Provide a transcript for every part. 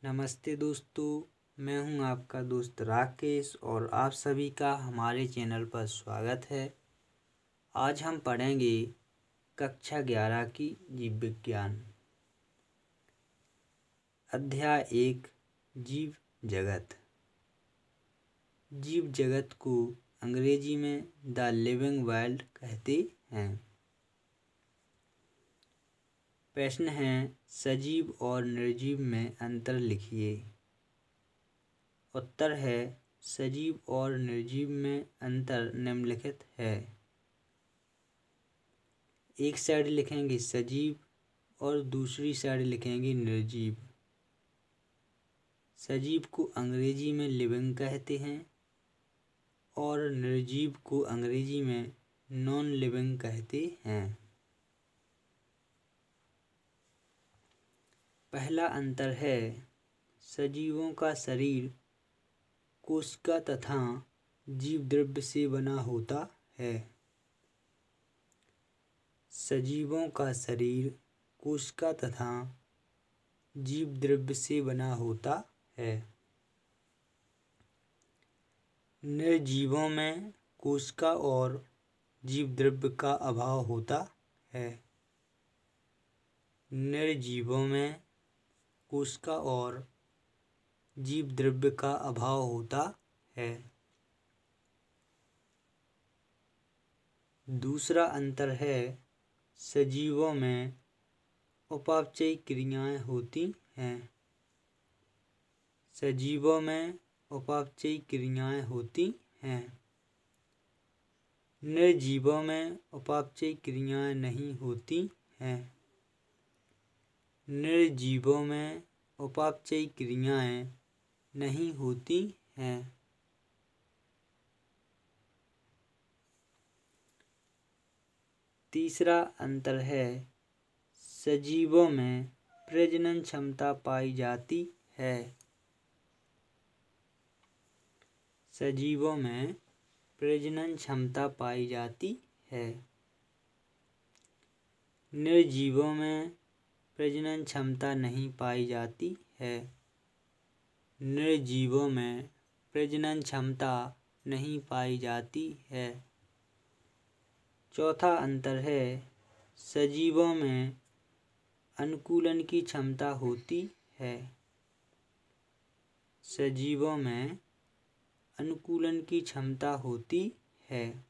नमस्ते दोस्तों, मैं हूं आपका दोस्त राकेश और आप सभी का हमारे चैनल पर स्वागत है। आज हम पढ़ेंगे कक्षा 11 की जीव विज्ञान अध्याय 1 जीव जगत। जीव जगत को अंग्रेजी में द लिविंग वर्ल्ड कहते हैं। प्रश्न है, सजीव और निर्जीव में अंतर लिखिए। उत्तर है, सजीव और निर्जीव में अंतर निम्नलिखित है। एक साइड लिखेंगे सजीव और दूसरी साइड लिखेंगे निर्जीव। सजीव को अंग्रेजी में लिविंग कहते हैं और निर्जीव को अंग्रेजी में नॉन लिविंग कहते हैं। पहला अंतर है, सजीवों का शरीर कोशिका तथा जीव द्रव्य से बना होता है। सजीवों का शरीर कोशिका तथा जीव द्रव्य से बना होता है। निर्जीवों में कोशिका और जीव द्रव्य का अभाव होता है। निर्जीवों में कोशिका और जीव द्रव्य का अभाव होता है। दूसरा अंतर है, सजीवों में उपापचयी क्रियाएं होती हैं। सजीवों में उपापचयी क्रियाएं होती हैं। निर्जीवों में उपापचयी क्रियाएं नहीं होती हैं। निर्जीवों में उपापचयी क्रियाएं नहीं होती हैं। तीसरा अंतर है, सजीवों में प्रजनन क्षमता पाई जाती है। सजीवों में प्रजनन क्षमता पाई जाती है। निर्जीवों में प्रजनन क्षमता नहीं पाई जाती है। निर्जीवों में प्रजनन क्षमता नहीं पाई जाती है। चौथा अंतर है, सजीवों में अनुकूलन की क्षमता होती है। सजीवों में अनुकूलन की क्षमता होती है।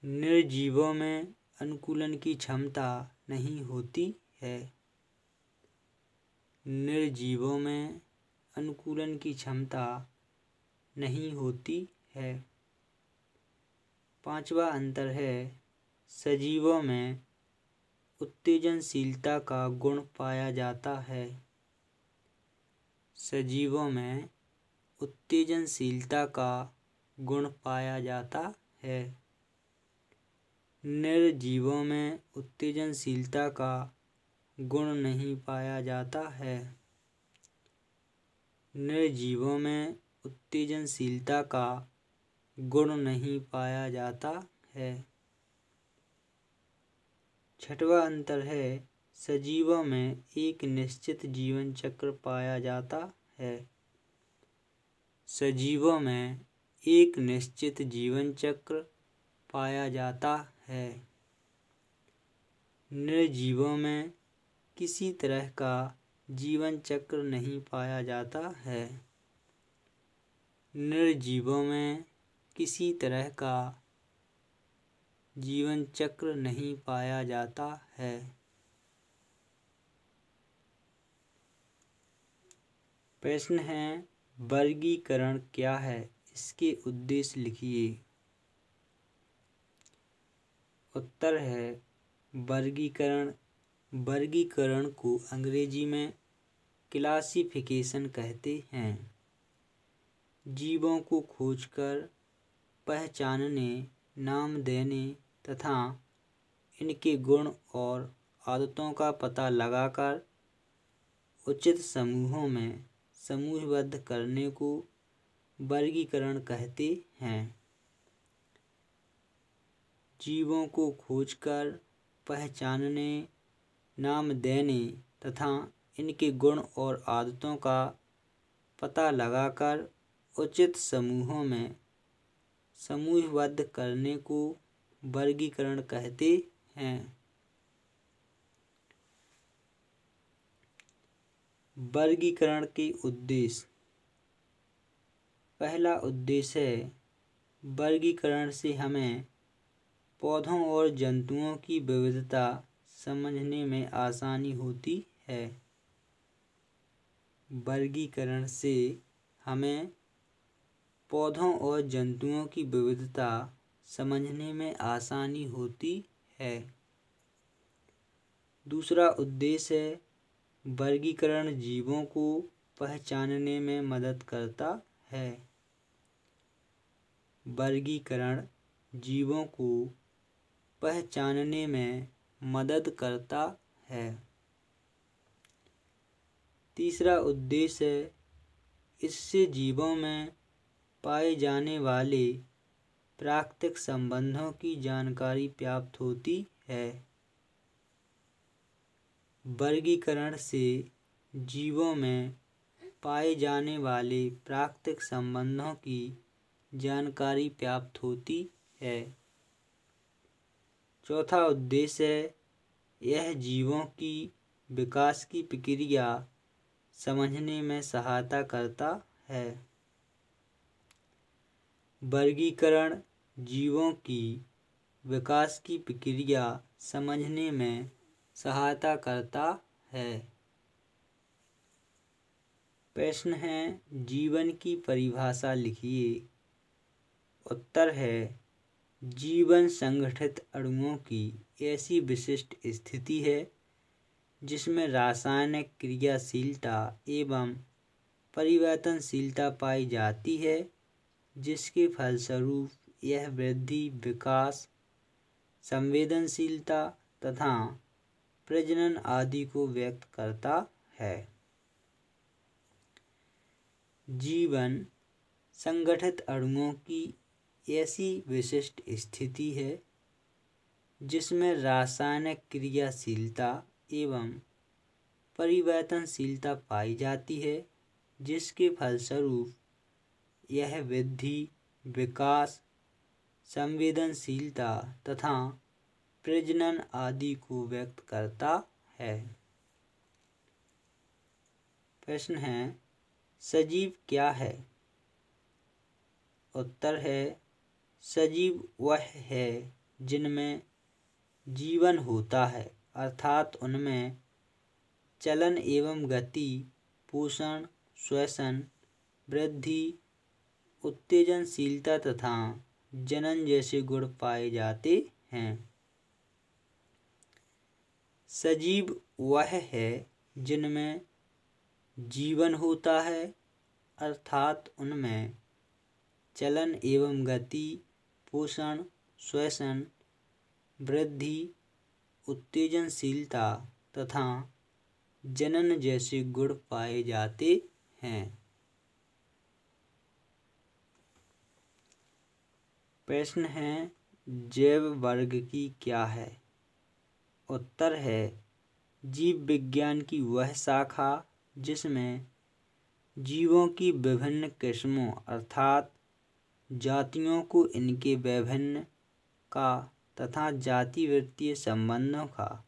निर्जीवों में अनुकूलन की क्षमता नहीं होती है। निर्जीवों में अनुकूलन की क्षमता नहीं होती है। पांचवा अंतर है, सजीवों में उत्तेजनशीलता का गुण पाया जाता है। सजीवों में उत्तेजनशीलता का गुण पाया जाता है। निर्जीवों में उत्तेजनशीलता का गुण नहीं पाया जाता है। निर्जीवों में उत्तेजनशीलता का गुण नहीं पाया जाता है। छठवां अंतर है, सजीवों में एक निश्चित जीवन चक्र पाया जाता है। सजीवों में एक निश्चित जीवन चक्र पाया जाता है। निर्जीवों में किसी तरह का जीवन चक्र नहीं पाया जाता है। निर्जीवों में किसी तरह का जीवन चक्र नहीं पाया जाता है। प्रश्न है, वर्गीकरण क्या है, इसके उद्देश्य लिखिए। उत्तर है, वर्गीकरण को अंग्रेजी में क्लासिफिकेशन कहते हैं। जीवों को खोजकर पहचानने, नाम देने तथा इनके गुण और आदतों का पता लगाकर उचित समूहों में समूहबद्ध करने को वर्गीकरण कहते हैं। जीवों को खोजकर पहचानने, नाम देने तथा इनके गुण और आदतों का पता लगाकर उचित समूहों में समूहबद्ध करने को वर्गीकरण कहते हैं। वर्गीकरण के उद्देश्य। पहला उद्देश्य है, वर्गीकरण से हमें पौधों और जंतुओं की विविधता समझने में आसानी होती है। वर्गीकरण से हमें पौधों और जंतुओं की विविधता समझने में आसानी होती है। दूसरा उद्देश्य है, वर्गीकरण जीवों को पहचानने में मदद करता है। वर्गीकरण जीवों को पहचानने में मदद करता है। तीसरा उद्देश्य है, इससे जीवों में पाए जाने वाले प्राकृतिक संबंधों की जानकारी प्राप्त होती है। वर्गीकरण से जीवों में पाए जाने वाले प्राकृतिक संबंधों की जानकारी प्राप्त होती है। चौथा उद्देश्य है, यह जीवों की विकास की प्रक्रिया समझने में सहायता करता है। वर्गीकरण जीवों की विकास की प्रक्रिया समझने में सहायता करता है। प्रश्न है, जीवन की परिभाषा लिखिए। उत्तर है, जीवन संगठित अणुओं की ऐसी विशिष्ट स्थिति है जिसमें रासायनिक क्रियाशीलता एवं परिवर्तनशीलता पाई जाती है, जिसके फलस्वरूप यह वृद्धि, विकास, संवेदनशीलता तथा प्रजनन आदि को व्यक्त करता है। जीवन संगठित अणुओं की ऐसी विशिष्ट स्थिति है जिसमें रासायनिक क्रियाशीलता एवं परिवर्तनशीलता पाई जाती है, जिसके फलस्वरूप यह वृद्धि, विकास, संवेदनशीलता तथा प्रजनन आदि को व्यक्त करता है। प्रश्न है, सजीव क्या है? उत्तर है, सजीव वह है जिनमें जीवन होता है, अर्थात उनमें चलन एवं गति, पोषण, श्वसन, वृद्धि, उत्तेजनशीलता तथा जनन जैसे गुण पाए जाते हैं। सजीव वह है जिनमें जीवन होता है, अर्थात उनमें चलन एवं गति, पोषण, श्वसन, वृद्धि, उत्तेजनशीलता तथा जनन जैसे गुण पाए जाते हैं। प्रश्न है, जैव वर्ग की क्या है? उत्तर है, जीव विज्ञान की वह शाखा जिसमें जीवों की विभिन्न किस्मों अर्थात जातियों को इनके विभिन्न का तथा जातिवृत्तीय संबंधों का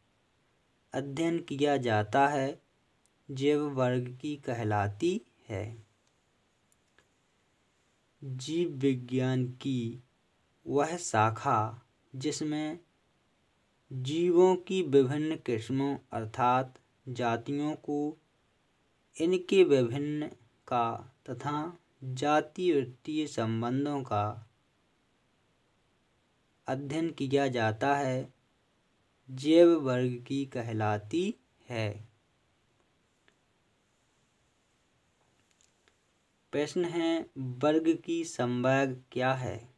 अध्ययन किया जाता है, जैव वर्ग की कहलाती है। जीव विज्ञान की वह शाखा जिसमें जीवों की विभिन्न किस्मों अर्थात जातियों को इनके विभिन्न का तथा जातिवृत्तीय संबंधों का अध्ययन किया जाता है, जैव वर्ग की कहलाती है। प्रश्न है, वर्ग की संवर्ग क्या है?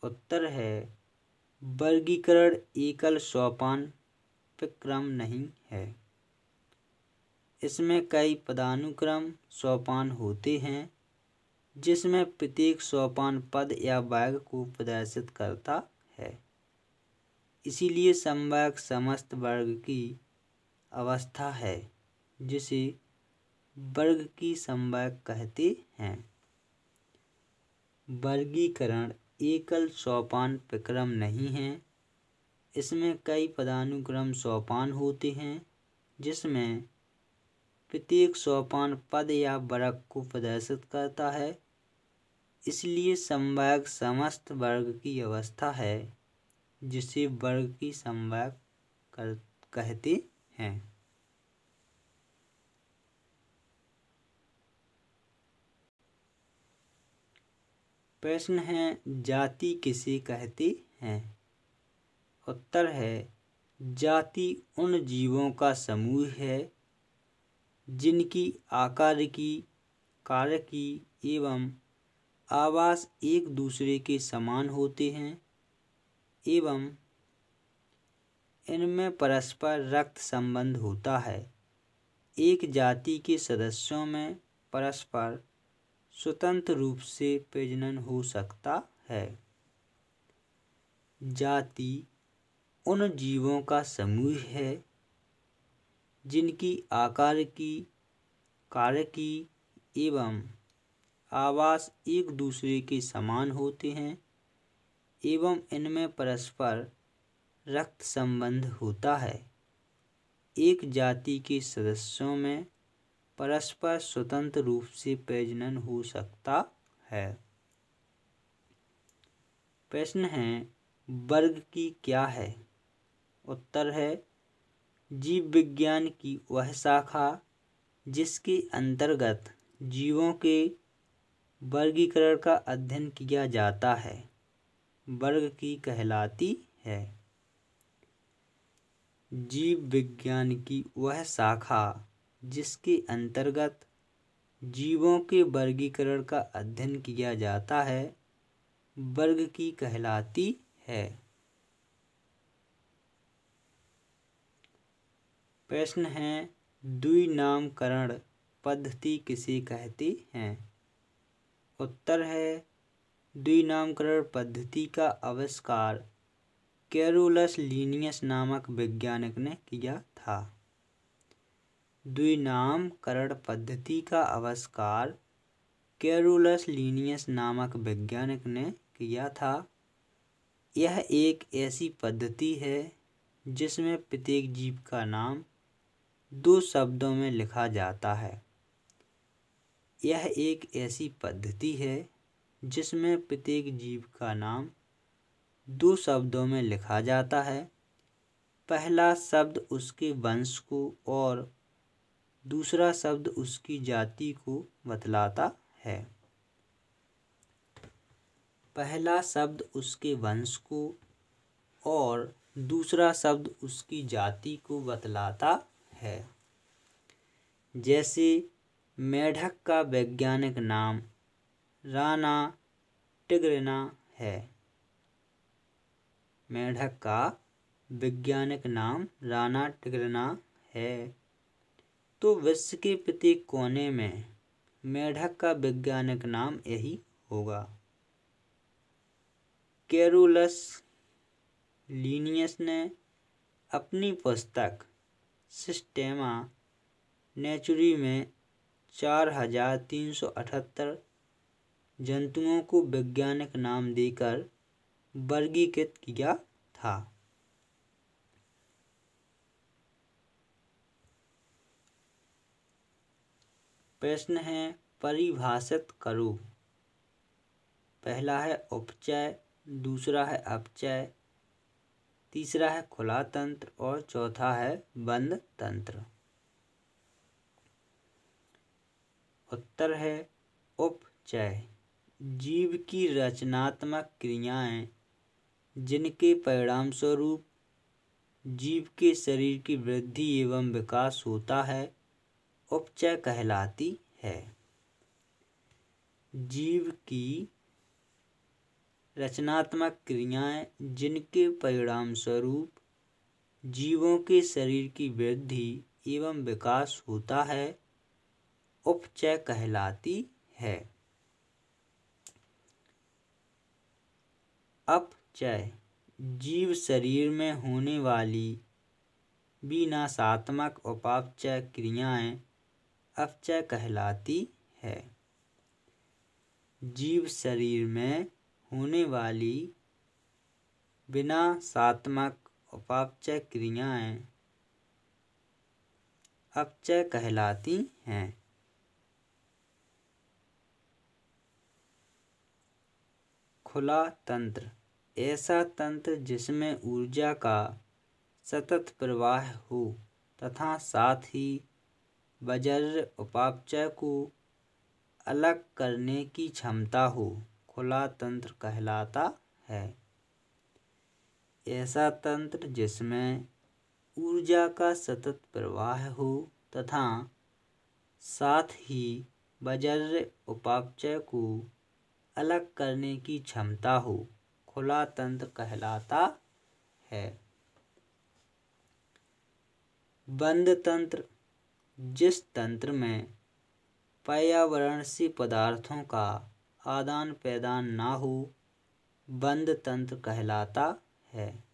उत्तर है, वर्गीकरण एकल सोपान क्रम नहीं है। इसमें कई पदानुक्रम सोपान होते हैं, जिसमें प्रत्येक सोपान पद या वर्ग को प्रदर्शित करता है। इसीलिए समवायक समस्त वर्ग की अवस्था है, जिसे वर्ग की समवायक कहते हैं। वर्गीकरण एकल सोपान प्रक्रम नहीं है। इसमें कई पदानुक्रम सोपान होते हैं, जिसमें प्रत्येक सोपान पद या वर्ग को प्रदर्शित करता है। इसलिए समवायक समस्त वर्ग की अवस्था है, जिसे वर्ग की समवायक कहते हैं। प्रश्न है, जाति किसे कहते हैं? उत्तर है, जाति उन जीवों का समूह है जिनकी आकारिकी, कारकी एवं आवास एक दूसरे के समान होते हैं एवं इनमें परस्पर रक्त संबंध होता है। एक जाति के सदस्यों में परस्पर स्वतंत्र रूप से प्रजनन हो सकता है। जाति उन जीवों का समूह है जिनकी आकारिकी, कारकी एवं आवास एक दूसरे के समान होते हैं एवं इनमें परस्पर रक्त संबंध होता है। एक जाति के सदस्यों में परस्पर स्वतंत्र रूप से प्रजनन हो सकता है। प्रश्न है, वर्ग की क्या है? उत्तर है, जीव विज्ञान की वह शाखा जिसके अंतर्गत जीवों के वर्गीकरण का अध्ययन किया जाता है, वर्ग की कहलाती है। जीव विज्ञान की वह शाखा जिसके अंतर्गत जीवों के वर्गीकरण का अध्ययन किया जाता है, वर्ग की कहलाती है। प्रश्न है, द्विनामकरण पद्धति किसे कहते हैं? उत्तर है, द्विनामकरण पद्धति का आविष्कार कैरोलस लीनियस नामक वैज्ञानिक ने किया था। द्विनामकरण पद्धति का आविष्कार कैरोलस लीनियस नामक वैज्ञानिक ने किया था। यह एक ऐसी पद्धति है जिसमें प्रत्येक जीव का नाम दो शब्दों में लिखा जाता है। यह एक ऐसी पद्धति है जिसमें प्रत्येक जीव का नाम दो शब्दों में लिखा जाता है। पहला शब्द उसके वंश को और दूसरा शब्द उसकी जाति को बतलाता है। पहला शब्द उसके वंश को और दूसरा शब्द उसकी जाति को बतलाता है। जैसे मेढक का वैज्ञानिक नाम राना टिग्रिना है। मेढक का वैज्ञानिक नाम राना टिग्रिना है, तो विश्व के प्रत्येक कोने में मेढक का वैज्ञानिक नाम यही होगा। कैरोलस लीनियस ने अपनी पुस्तक सिस्टेमा नेचुरी में 4378 जंतुओं को वैज्ञानिक नाम देकर वर्गीकृत किया था। प्रश्न है, परिभाषित करो। पहला है उपचय, दूसरा है अपचय, तीसरा है खुला तंत्र और चौथा है बंद तंत्र। उत्तर है उपचय, जीव की रचनात्मक क्रियाएं जिनके परिणाम स्वरूप जीव के शरीर की वृद्धि एवं विकास होता है, उपचय कहलाती है। जीव की रचनात्मक क्रियाएं जिनके परिणाम स्वरूप जीवों के शरीर की वृद्धि एवं विकास होता है, उपचय कहलाती है। अपचय, जीव शरीर में होने वाली विनाशात्मक उपापचय क्रियाएं अपचय कहलाती है। जीव शरीर में होने वाली विनाशात्मक उपापचय क्रियाएं अपचय कहलाती हैं। खुला तंत्र ऐसा तंत्र जिसमें ऊर्जा का सतत प्रवाह हो तथा साथ ही वज्र उपापचय को अलग करने की क्षमता हो, खुला तंत्र कहलाता है। ऐसा तंत्र जिसमें ऊर्जा का सतत प्रवाह हो तथा साथ ही वज्र उपापचय को अलग करने की क्षमता हो, खुला तंत्र कहलाता है। बंद तंत्र जिस तंत्र में पर्यावरण से पदार्थों का आदान प्रदान ना हो, बंद तंत्र कहलाता है।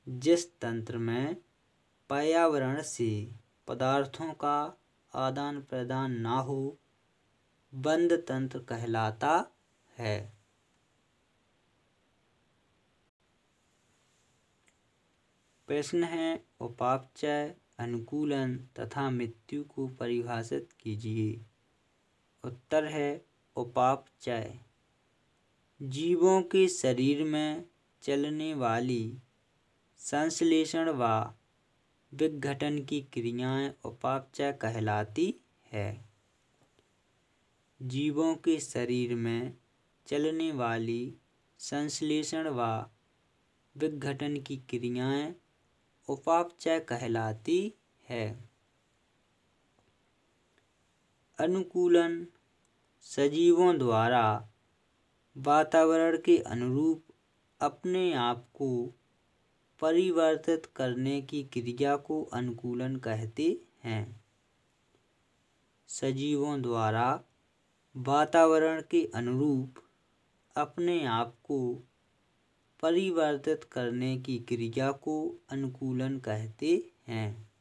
जिस तंत्र में पर्यावरण से पदार्थों का आदान प्रदान ना हो, बंद तंत्र कहलाता है। प्रश्न है, उपापचय, अनुकूलन तथा मृत्यु को परिभाषित कीजिए। उत्तर है, उपापचय जीवों के शरीर में चलने वाली संश्लेषण व विघटन की क्रियाएं उपापचय कहलाती है। जीवों के शरीर में चलने वाली संश्लेषण व विघटन की क्रियाएं उपापचय कहलाती है। अनुकूलन सजीवों द्वारा वातावरण के अनुरूप अपने आप को परिवर्तित करने की क्रिया को अनुकूलन कहते हैं। सजीवों द्वारा वातावरण के अनुरूप अपने आप को परिवर्तित करने की क्रिया को अनुकूलन कहते हैं।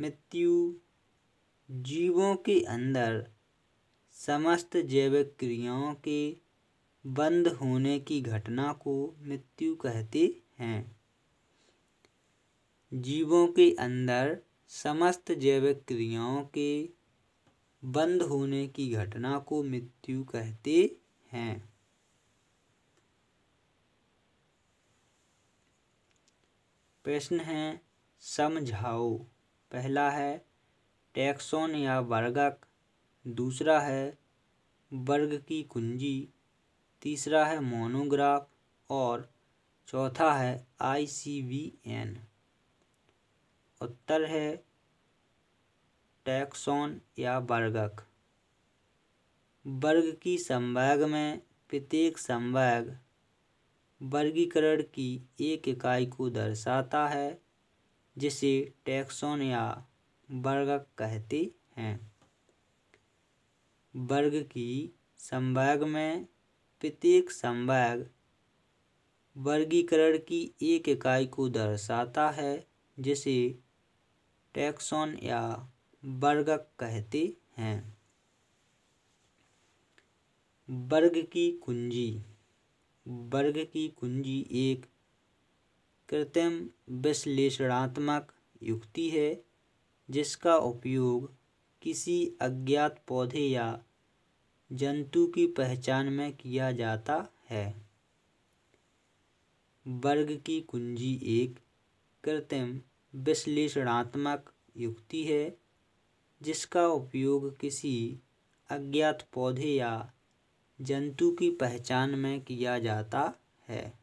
मृत्यु जीवों के अंदर समस्त जैविक क्रियाओं के बंद होने की घटना को मृत्यु कहते हैं। जीवों के अंदर समस्त जैविक क्रियाओं के बंद होने की घटना को मृत्यु कहते हैं। प्रश्न है, समझाओ। पहला है टैक्सोन या वर्गक, दूसरा है वर्ग की कुंजी, तीसरा है मोनोग्राफ और चौथा है ICVN। उत्तर है टैक्सोन या वर्गक। वर्ग की संवर्ग में प्रत्येक संवर्ग वर्गीकरण की एक इकाई को दर्शाता है, जिसे टैक्सोन या वर्गक कहते हैं। वर्ग की संवर्ग में प्रत्येक संवर्ग वर्गीकरण की एक इकाई को दर्शाता है, जिसे टैक्सोन या वर्गक कहते हैं। वर्ग की कुंजी। वर्ग की कुंजी एक कृत्रिम विश्लेषणात्मक युक्ति है जिसका उपयोग किसी अज्ञात पौधे या जंतु की पहचान में किया जाता है। वर्ग की कुंजी एक कृत्रिम विश्लेषणात्मक युक्ति है जिसका उपयोग किसी अज्ञात पौधे या जंतु की पहचान में किया जाता है।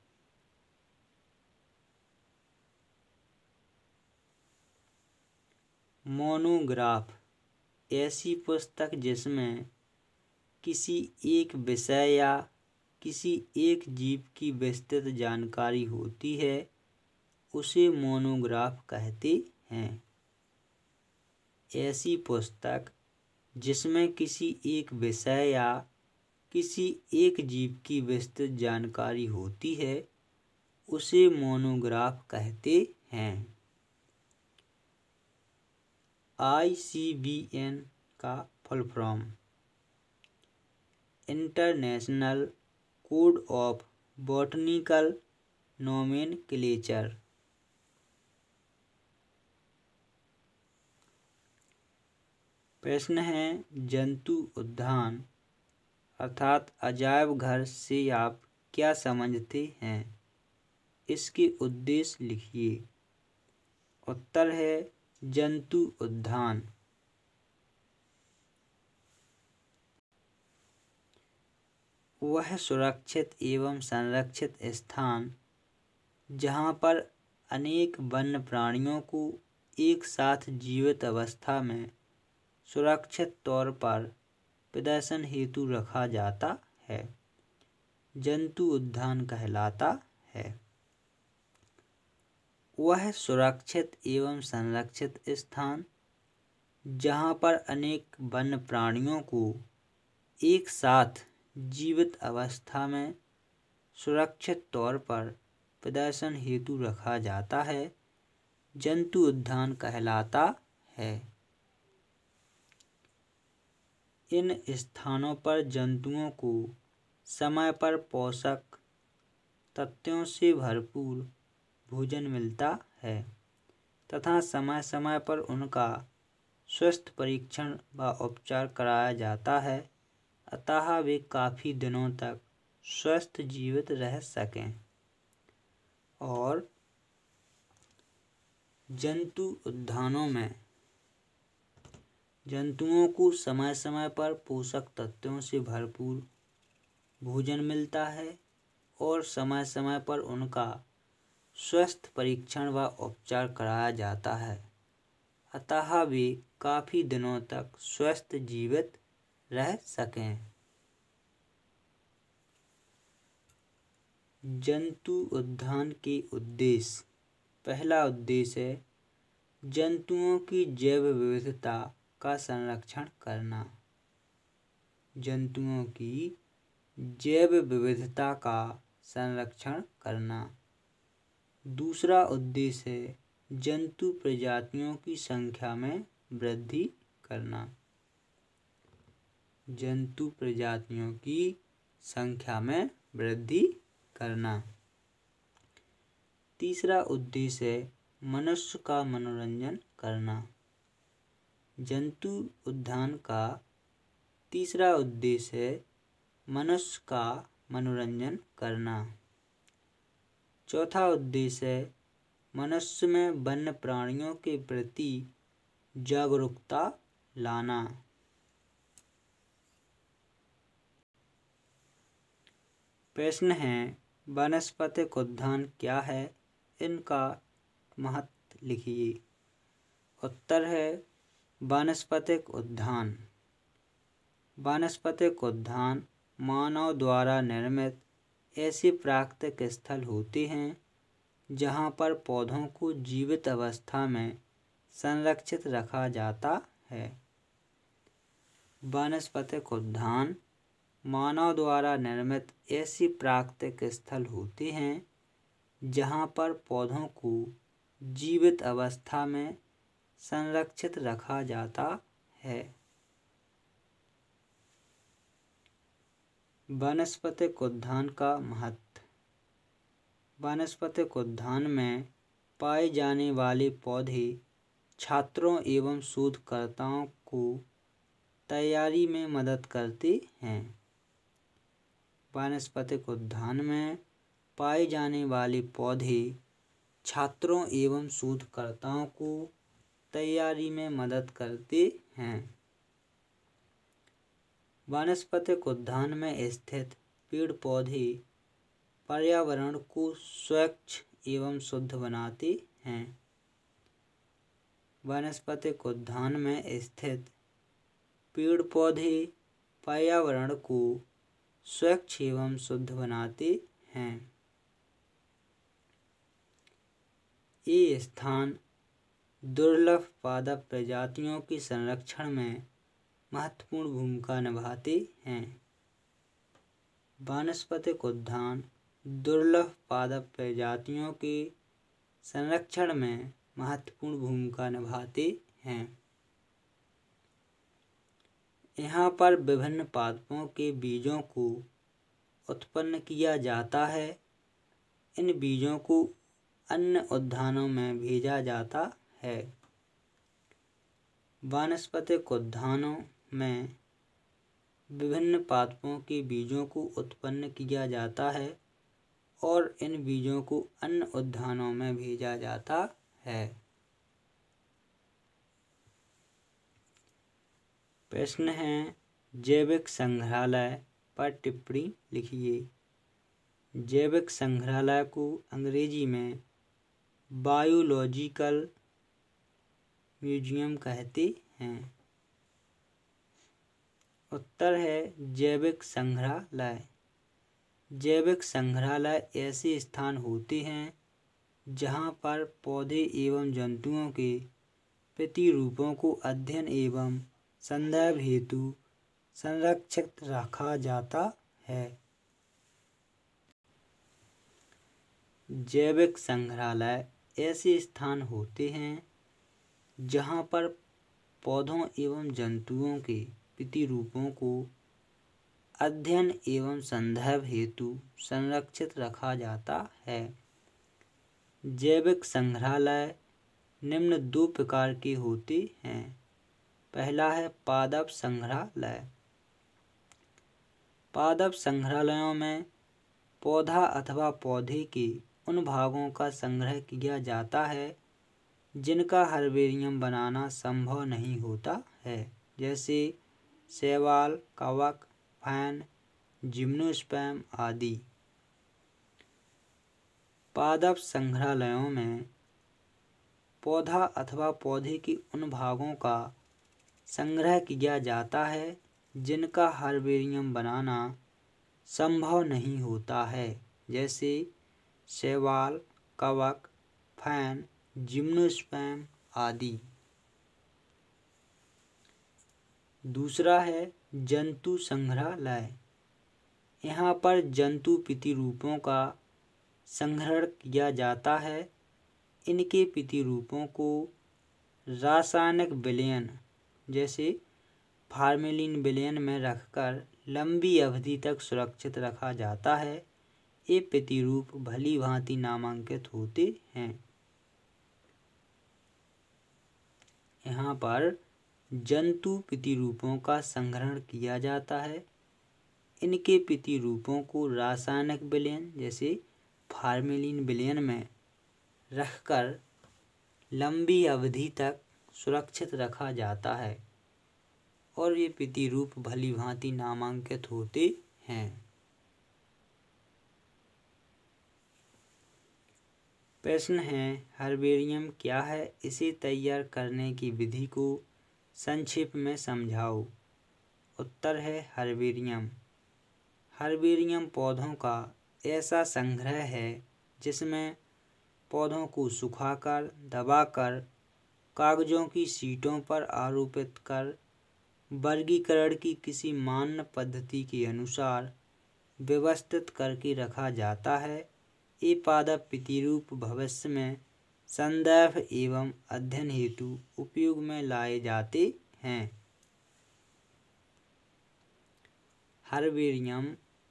मोनोग्राफ ऐसी पुस्तक जिसमें किसी एक विषय या किसी एक जीव की विस्तृत जानकारी होती है, उसे मोनोग्राफ कहते हैं। ऐसी पुस्तक जिसमें किसी एक विषय या किसी एक जीव की विस्तृत जानकारी होती है उसे मोनोग्राफ कहते हैं। ICBN का full form international code of botanical nomenclature. प्रश्न है, जंतु उद्यान अर्थात अजायब घर से आप क्या समझते हैं? इसके उद्देश्य लिखिए। उत्तर है जंतु उद्यान वह सुरक्षित एवं संरक्षित स्थान जहाँ पर अनेक वन्य प्राणियों को एक साथ जीवित अवस्था में सुरक्षित तौर पर प्रदर्शन हेतु रखा जाता है, जंतु उद्यान कहलाता है। वह सुरक्षित एवं संरक्षित स्थान जहाँ पर अनेक वन्य प्राणियों को एक साथ जीवित अवस्था में सुरक्षित तौर पर प्रदर्शन हेतु रखा जाता है, जंतु उद्यान कहलाता है। इन स्थानों पर जंतुओं को समय पर पोषक तत्वों से भरपूर भोजन मिलता है तथा समय समय पर उनका स्वास्थ्य परीक्षण व उपचार कराया जाता है, अतः वे काफ़ी दिनों तक स्वस्थ जीवित रह सकें। और जंतु उद्यानों में जंतुओं को समय समय पर पोषक तत्वों से भरपूर भोजन मिलता है और समय समय पर उनका स्वास्थ्य परीक्षण व उपचार कराया जाता है, अतः वे काफ़ी दिनों तक स्वस्थ जीवित रह सकें। जंतु उद्यान के उद्देश्य। पहला उद्देश्य है जंतुओं की जैव विविधता का संरक्षण करना। जंतुओं की जैव विविधता का संरक्षण करना। दूसरा उद्देश्य है जंतु प्रजातियों की संख्या में वृद्धि करना। जंतु प्रजातियों की संख्या में वृद्धि करना। तीसरा उद्देश्य है मनुष्य का मनोरंजन करना। जंतु उद्यान का तीसरा उद्देश्य है मनुष्य का मनोरंजन करना। चौथा उद्देश्य है मनुष्य में वन्य प्राणियों के प्रति जागरूकता लाना। प्रश्न है, वानस्पतिक उद्यान क्या है? इनका महत्व लिखिए। उत्तर है वानस्पतिक उद्यान। वानस्पतिक उद्यान मानव द्वारा निर्मित ऐसे प्राकृतिक स्थल होते हैं जहाँ पर पौधों को जीवित अवस्था में संरक्षित रखा जाता है। वानस्पतिक उद्यान मानव द्वारा निर्मित ऐसे प्राकृतिक स्थल होते हैं जहाँ पर पौधों को जीवित अवस्था में संरक्षित रखा जाता है। वानस्पतिक उद्यान का महत्व। वानस्पतिक उद्यान में पाए जाने वाले पौधे छात्रों एवं शोधकर्ताओं को तैयारी में मदद करते हैं। वानस्पतिक उद्यान में पाए जाने वाले पौधे छात्रों एवं शोधकर्ताओं को तैयारी में मदद करते हैं। वानस्पतिक उद्यान में स्थित पेड़ पौधे पर्यावरण को स्वच्छ एवं शुद्ध बनाते हैं। वानस्पतिक उद्यान में स्थित पेड़ पौधे पर्यावरण को स्वच्छ एवं शुद्ध बनाते हैं। ये स्थान दुर्लभ पादप प्रजातियों के संरक्षण में महत्वपूर्ण भूमिका निभाते हैं। वानस्पतिक उद्यान दुर्लभ पादप प्रजातियों के संरक्षण में महत्वपूर्ण भूमिका निभाते हैं। यहाँ पर विभिन्न पादपों के बीजों को उत्पन्न किया जाता है। इन बीजों को अन्य उद्यानों में भेजा जाता है। वानस्पतिक उद्यानों में विभिन्न पादपों के बीजों को उत्पन्न किया जाता है और इन बीजों को अन्य उद्यानों में भेजा जाता है। प्रश्न है, जैविक संग्रहालय पर टिप्पणी लिखिए। जैविक संग्रहालय को अंग्रेजी में बायोलॉजिकल म्यूजियम कहते हैं। उत्तर है जैविक संग्रहालय। जैविक संग्रहालय ऐसे स्थान होते हैं जहाँ पर पौधे एवं जंतुओं के प्रतिरूपों को अध्ययन एवं संदर्भ हेतु संरक्षित रखा जाता है। जैविक संग्रहालय ऐसे स्थान होते हैं जहाँ पर पौधों एवं जंतुओं के प्रतिरूपों को अध्ययन एवं संदर्भ हेतु संरक्षित रखा जाता है। जैविक संग्रहालय निम्न 2 प्रकार के होते हैं। पहला है पादप संग्रहालय। पादप संग्रहालयों में पौधा अथवा पौधे के उन भागों का संग्रह किया जाता है जिनका हर्बेरियम बनाना संभव नहीं होता है, जैसे शैवाल, कवक, फैन, जिम्नोस्पर्म आदि। पादप संग्रहालयों में पौधा अथवा पौधे के उन भागों का संग्रह किया जाता है जिनका हर्बेरियम बनाना संभव नहीं होता है, जैसे शैवाल, कवक, फैन, जिम्नोस्पर्म आदि। दूसरा है जंतु संग्रहालय। यहाँ पर जंतु प्रतिरूपों का संग्रहण किया जाता है। इनके प्रतिरूपों को रासायनिक विलयन जैसे फॉर्मेलिन विलयन में रखकर लंबी अवधि तक सुरक्षित रखा जाता है। ये प्रतिरूप भली भांति नामांकित होते हैं। यहाँ पर जंतु प्रतिरूपों का संग्रहण किया जाता है। इनके प्रतिरूपों को रासायनिक विलयन जैसे फॉर्मेलिन विलयन में रखकर लंबी अवधि तक सुरक्षित रखा जाता है और ये प्रतिरूप भली भांति नामांकित होते हैं। प्रश्न है, हर्बेरियम क्या है? इसे तैयार करने की विधि को संक्षेप में समझाओ। उत्तर है हर्बेरियम। हर्बेरियम पौधों का ऐसा संग्रह है जिसमें पौधों को सुखाकर, दबाकर, कागजों की शीटों पर आरोपित कर वर्गीकरण की किसी मान्य पद्धति के अनुसार व्यवस्थित करके रखा जाता है। ये पादप प्रतिरूप भविष्य में संदर्भ एवं अध्ययन हेतु उपयोग में लाए जाते हैं। हर्बेरियम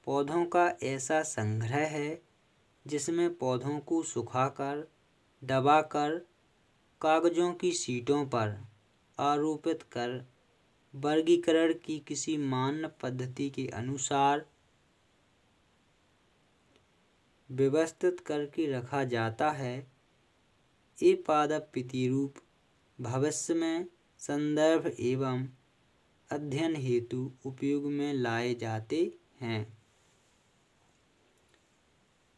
पौधों का ऐसा संग्रह है जिसमें पौधों को सुखाकर, दबाकर, कागजों की शीटों पर आरोपित कर वर्गीकरण की किसी मान्य पद्धति के अनुसार व्यवस्थित करके रखा जाता है। ये पादप प्रतिरूप भविष्य में संदर्भ एवं अध्ययन हेतु उपयोग में लाए जाते हैं।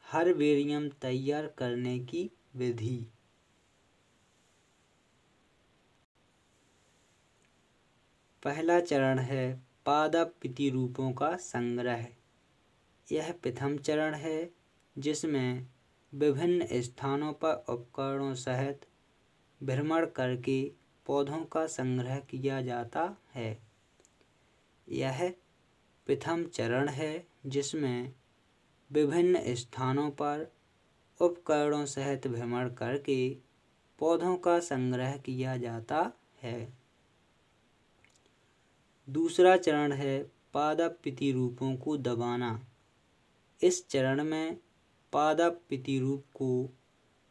हर्बेरियम तैयार करने की विधि। पहला चरण है पादप प्रतिरूपों का संग्रह। यह प्रथम चरण है जिसमें विभिन्न स्थानों पर उपकरणों सहित भ्रमण करके पौधों का संग्रह किया जाता है। यह प्रथम चरण है जिसमें विभिन्न स्थानों पर उपकरणों सहित भ्रमण करके पौधों का संग्रह किया जाता है। दूसरा चरण है पादप प्रतिरूपों को दबाना। इस चरण में पादप प्रतिरूप को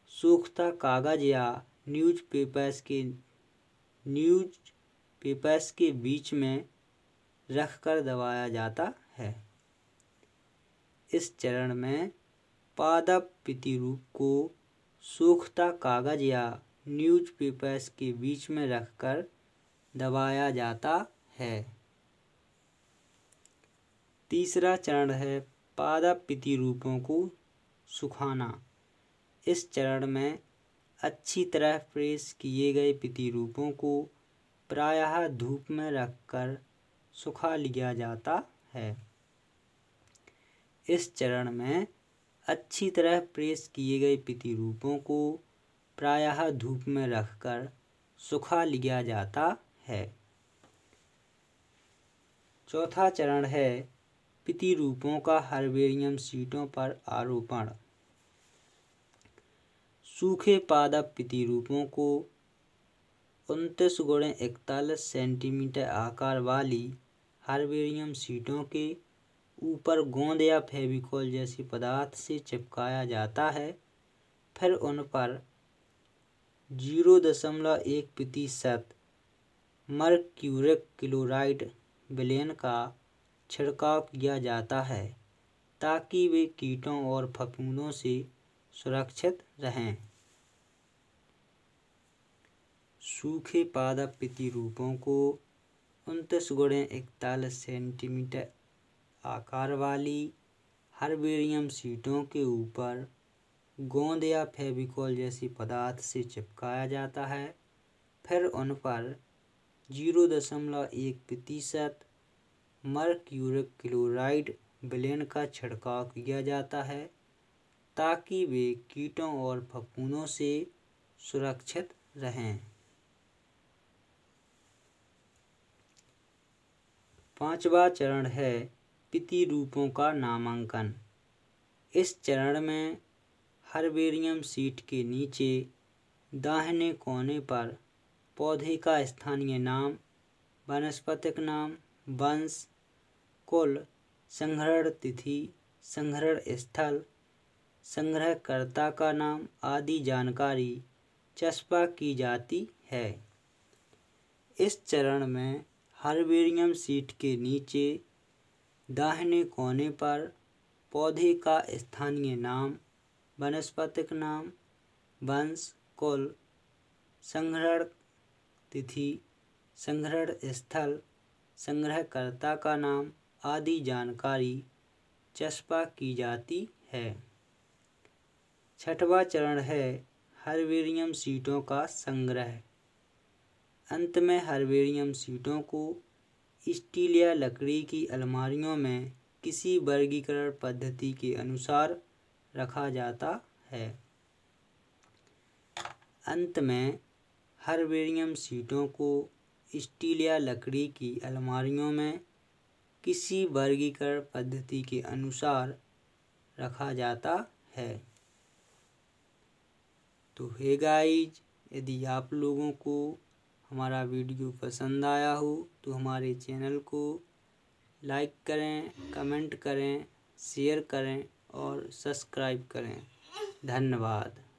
सूखता कागज या न्यूज़पेपर्स के बीच में रखकर दबाया जाता है। इस चरण में पादप प्रतिरूप को सूखता कागज या न्यूज़पेपर्स के बीच में रखकर दबाया जाता है। तीसरा चरण है पादप प्रतिरूपों को सुखाना। इस चरण में अच्छी तरह प्रेस किए गए प्रतिरूपों को प्रायः धूप में रखकर सुखा लिया जाता है। इस चरण में अच्छी तरह प्रेस किए गए प्रतिरूपों को प्रायः धूप में रखकर सुखा लिया जाता है। चौथा चरण है प्रतिरूपों का हर्बेरियम शीटों पर आरोपण। सूखे पादप प्रतिरूपों को 29x41 सेंटीमीटर आकार वाली हर्बेरियम शीटों के ऊपर गोंद या फेविकोल जैसी पदार्थ से चिपकाया जाता है। फिर उन पर 0.1% मर्क्यूरिक क्लोराइड विलयन का छिड़काव किया जाता है ताकि वे कीटों और फफूंदों से सुरक्षित रहें। सूखे पादप प्रतिरूपों को 29x41 सेंटीमीटर आकार वाली हर्बेरियम शीटों के ऊपर गोंद या फेविकोल जैसी पदार्थ से चिपकाया जाता है। फिर उन पर 0.1% मर्क्यूरिक क्लोराइड विलयन का छिड़काव किया जाता है ताकि वे कीटों और फफूंदों से सुरक्षित रहें। पांचवा चरण है प्रतिरूपों का नामांकन। इस चरण में हर्बेरियम शीट के नीचे दाहिने कोने पर पौधे का स्थानीय नाम, वानस्पतिक नाम, वंश, कुल, संग्रहण तिथि, संग्रहण स्थल, संग्रहकर्ता का नाम आदि जानकारी चस्पा की जाती है। इस चरण में हर्बेरियम शीट के नीचे दाहिने कोने पर पौधे का स्थानीय नाम, वानस्पतिक नाम, वंश, कुल, संग्रहण तिथि, संग्रहण स्थल, संग्रहकर्ता का नाम आदि जानकारी चस्पा की जाती है। छठवां चरण है हर्बेरियम शीटों का संग्रह। अंत में हर्बेरियम शीटों को स्टील या लकड़ी की अलमारियों में किसी वर्गीकरण पद्धति के अनुसार रखा जाता है। अंत में हर्बेरियम शीटों को स्टील या लकड़ी की अलमारियों में किसी वर्गीकरण पद्धति के अनुसार रखा जाता है। तो हे गाइज, यदि आप लोगों को हमारा वीडियो पसंद आया हो तो हमारे चैनल को लाइक करें, कमेंट करें, शेयर करें और सब्सक्राइब करें। धन्यवाद।